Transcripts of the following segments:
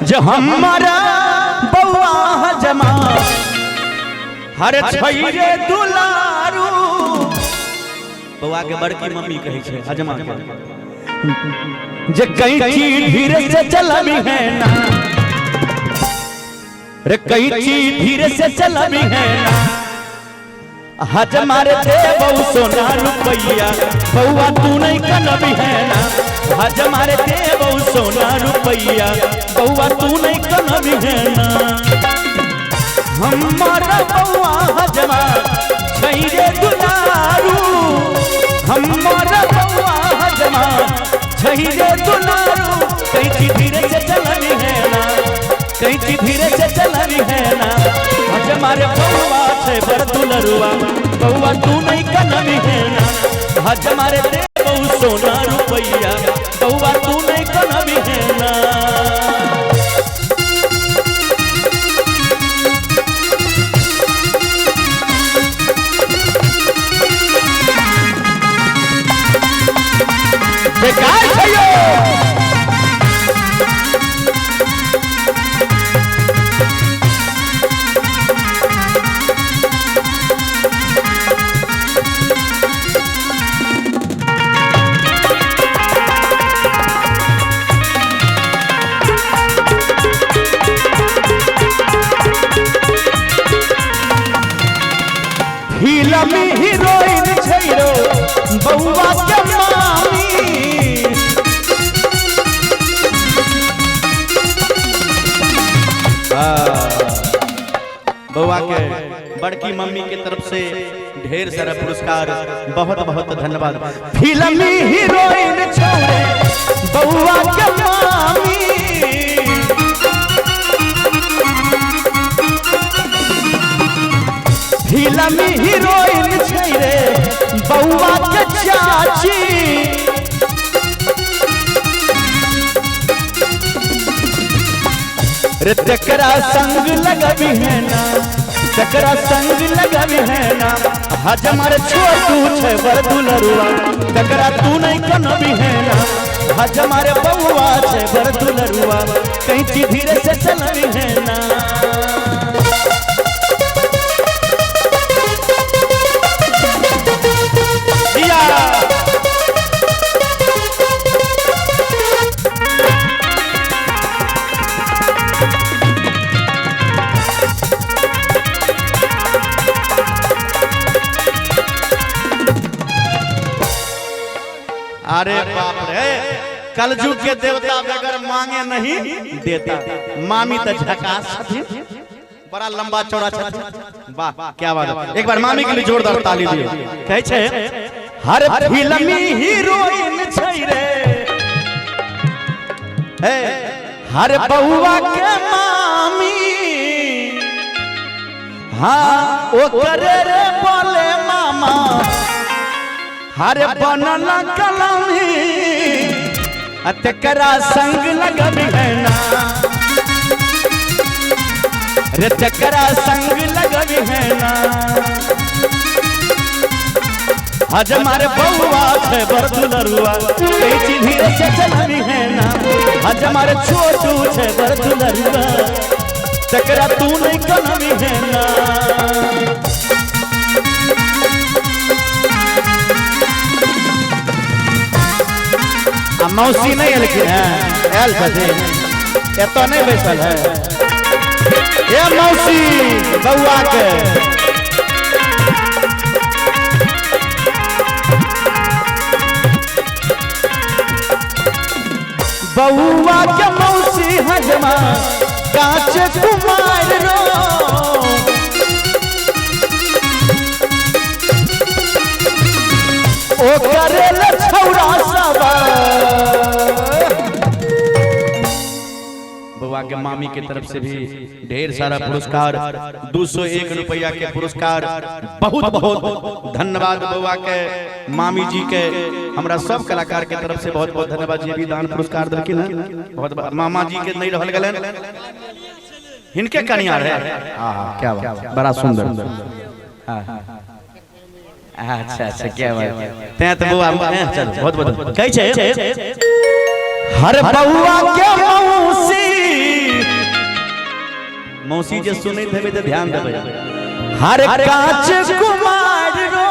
जो हमारा बउआ हजमा हर छैरे दुलारू बउआ के बड़की मम्मी कहे छे हजमा जे कई चीज धीरे से चलबी है ना रे कई चीज धीरे से चलबी है ना हजमा रे दे बहु सोना रुपैया बउआ तू नहीं कनबी है ना हजमा रे दे बहु सोना रुपैया बउआ तू नहीं कनबी है ना हमारा बउआ हजमा छैरे दुलारू हमारा बउआ हजमा छैरे दुलारू कई चीज धीरे से चलनी है ना कई चीज धीरे से चलनी है ना हजमा रे बउआ छे बर दुलरुआ बउआ तू नहीं कनबी है ना हजमा रे दे बहु सोना रुपैया बउआ तू नहीं कनबी है ना बेकार छयो फिल्मी हीरोइन छैरो बउआ के मामी बउआ के बड़की मम्मी की तरफ से ढेर सारा पुरस्कार बहुत बहुत धन्यवाद फिल्मी हीरोइन छोरे बउआ के मामी फिल्मी हीरोइन छैरे बउआ के चाची रे तकरा संग लगबी है ना तकरा संग लगबी है ना हजमा रे छोटू छे बर दुलरुआ तकरा तू नहीं कनबी है ना हजमा रे बउआ छे बर दुलरुआ कहीं चीज धीरे से चलबी है ना अरे बाप रे कलयुग के देवता बगैर मांगे नहीं देता मामी तो झकास बड़ा लंबा चौड़ा वाह क्या बात है एक बार मामी के लिए जोरदार ताली दिए कहे छे हर फिल्मी हीरोइन छैरे हर बउआ के मामी हाँ ओ करे रे बोले मामा हरे बनल कलमी तकरा संग लगबी है ना रे तकरा संग लगबी है ना हजमा रे बउआ छे बर दुलरुआ कई चीज धीरे से चलबी है ना हजमा रे छोटू छे बर दुलरुआ तकरा तू नहीं कनबी है ना मौसी नहीं लेकिन है एल बजे ये तो नहीं बैसल है ये मौसी बउआ के बउआ के मौसी हजमा कांच कुमार रो ओ करे ले छौरा सबा बउआ के मामी की तरफ से भी ढेर सारा पुरस्कार 201 रुपया के पुरस्कार बहुत बहुत धन्यवाद बउआ के मामी जी के हमरा सब कलाकार के तरफ से बहुत बहुत धन्यवाद जी भी दान पुरस्कार दलकिन बहुत मामा जी के नहीं रहल गलन हिनके कनिया रहे क्या बात बड़ा सुंदर अच्छा अच्छा क्या बात ते तो बउआ चल बहुत बहुत कहि छै हर बउआ के मौसी मौसी जे सुने थे तो ध्यान देवे हर कांच कुमार रो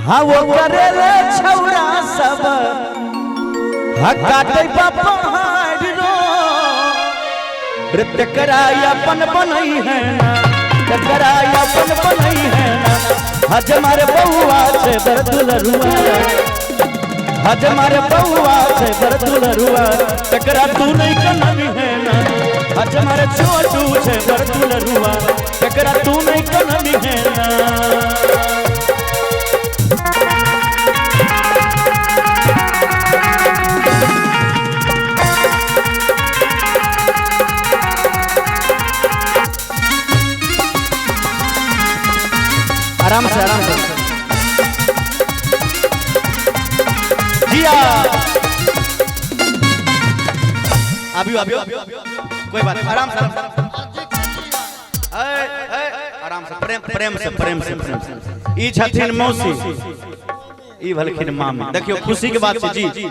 हाँ वो करेले छौरा सब हाँ काटे पहाड़ रो तकराई अपन बनई है ना तकराई अपन बनई है ना हज मारे बउआ से बरदुलरुआ हज मारे बउआ से बरदुलरुआ तकरा तू नहीं कनवी है ना हज मारे छोटू से बरदुलरुआ तकरा तू नहीं कनवी है ना आराम से जिया अभी कोई बात आराम से आराम से प्रेम से ई छथिन मौसी ई भलखिन मामी देखियो खुशी के बात से जी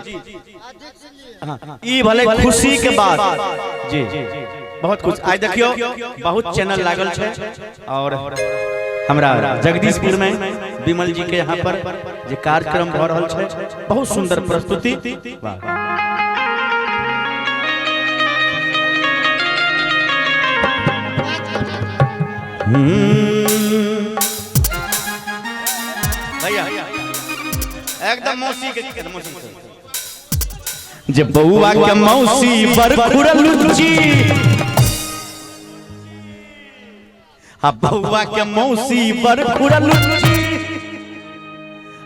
ई भले खुशी के बात जी बहुत कुछ आज देखियो बहुत चैनल लागल छे और हमरा जगदीशपुर में विमल जी के यहाँ पर जे कार्यक्रम भ रहल छे बहुत सुंदर प्रस्तुति भैया एकदम मौसी के जे बउआ के मौसी बर खुरलुची हाँ बउआ के मौसी बर खुरलुची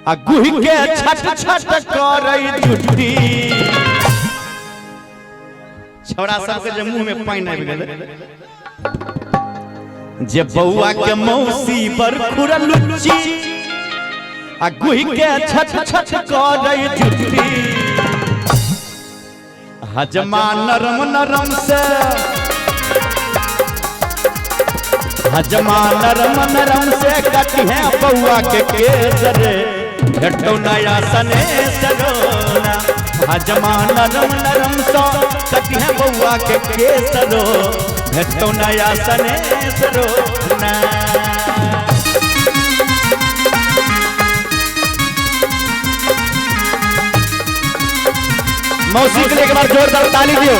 आ गुहि के छट छट करई झुट्टी छोरा सब के जे मुंह में पानी आबि गेल जे बउआ के मौसी बर खुरलुची आ गुहि के छट छट करई झुट्टी हजमा नरम नरम से हजमा नरम नरम से कटी है बउआ के केसर घटो नया सने सरोना हजमा नरम नरम से कटी है बउआ के केसर घटो नया सने सरोना मौसी के लिए एक बार जोरदार ताली दियो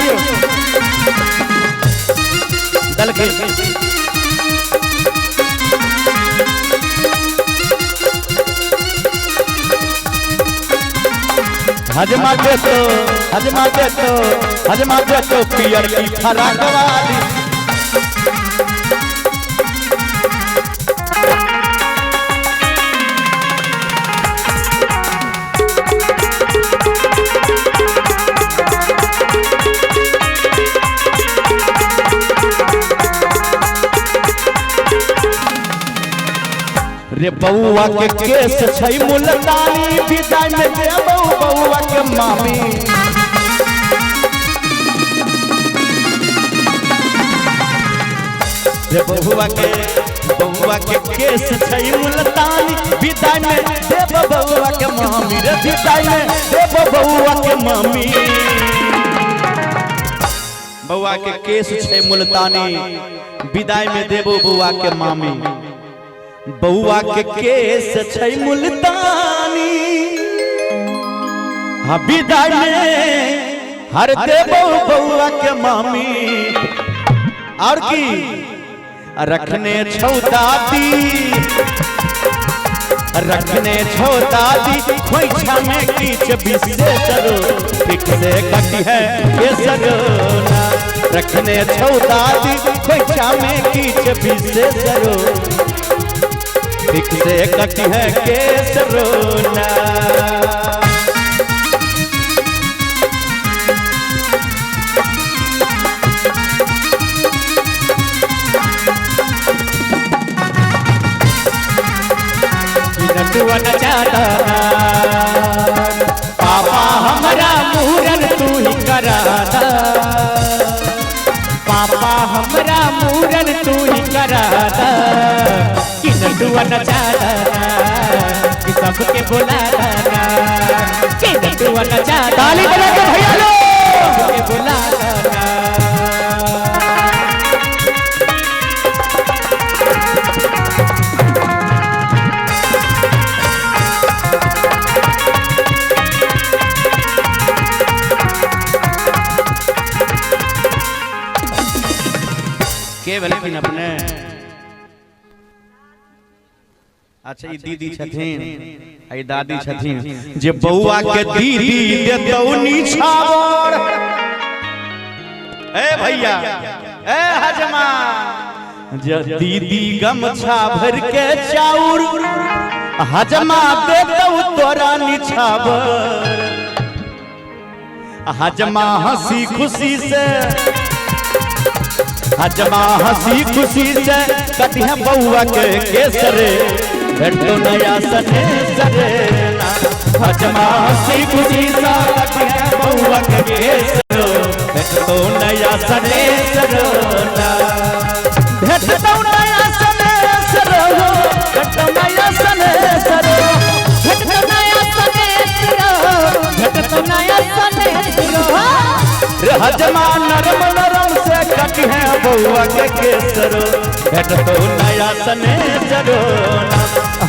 दल के हजमा दे तो पियर की फराक वाली रे बउआ के केस छै मुलतानी विदाई में दे बउआ के मामी रे बउआ के केस छै मुलतानी विदाई में दे बउआ के मामी रे विदाई में दे बउआ के मामी बउआ के केस छै मुलतानी विदाई में देबो बउआ के मामी बउआ के केस छै मुलतानी हाँ विदाई में हर देबो बउआ के मामी और की रखने छौ दादी खोइछा में किछ विशेषरो ठीक से कटी है केसरोना रखने छौ दादी खोइछा में किछ विशेषरो ठीक से कटी है केसरोना नटुआ न चाहता पापा हमारा मुहरन तू ही कराता पापा हमारा मुहरन तू ही कराता कि नटुआ न चाहता कि सबके बुलाता कि नटुआ न चाहता ताली बजा के भैया लो सबके बुलाता के बल्कि अपने अच्छा ये दीदी छथिन आई दादी छथिन जे बउआ के दीदी देतौ निछावर ए भैया ए हजमा जे दीदी गमछा भर के चाउर हजमा देतौ तोरा निछावर हजमा हंसी खुशी से हजमा हंसी खुशी से कटिया बउआ के केसरे भेटो नया सने सरेना हजमा हंसी खुशी से कटिया बउआ के केसरे भेटो नया सने सरोना भेटो नया सने सरो भेटो नया सने सरो भेटो नया सने सरो भेटो नया सने सरो हजमा नरम नरम से कट है बउआ के केसरो भेटतो नया सने सरो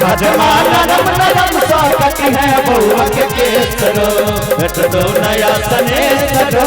हजमा नरम नरम से कट है बउआ के केसरो भेटतो नया सने सरो।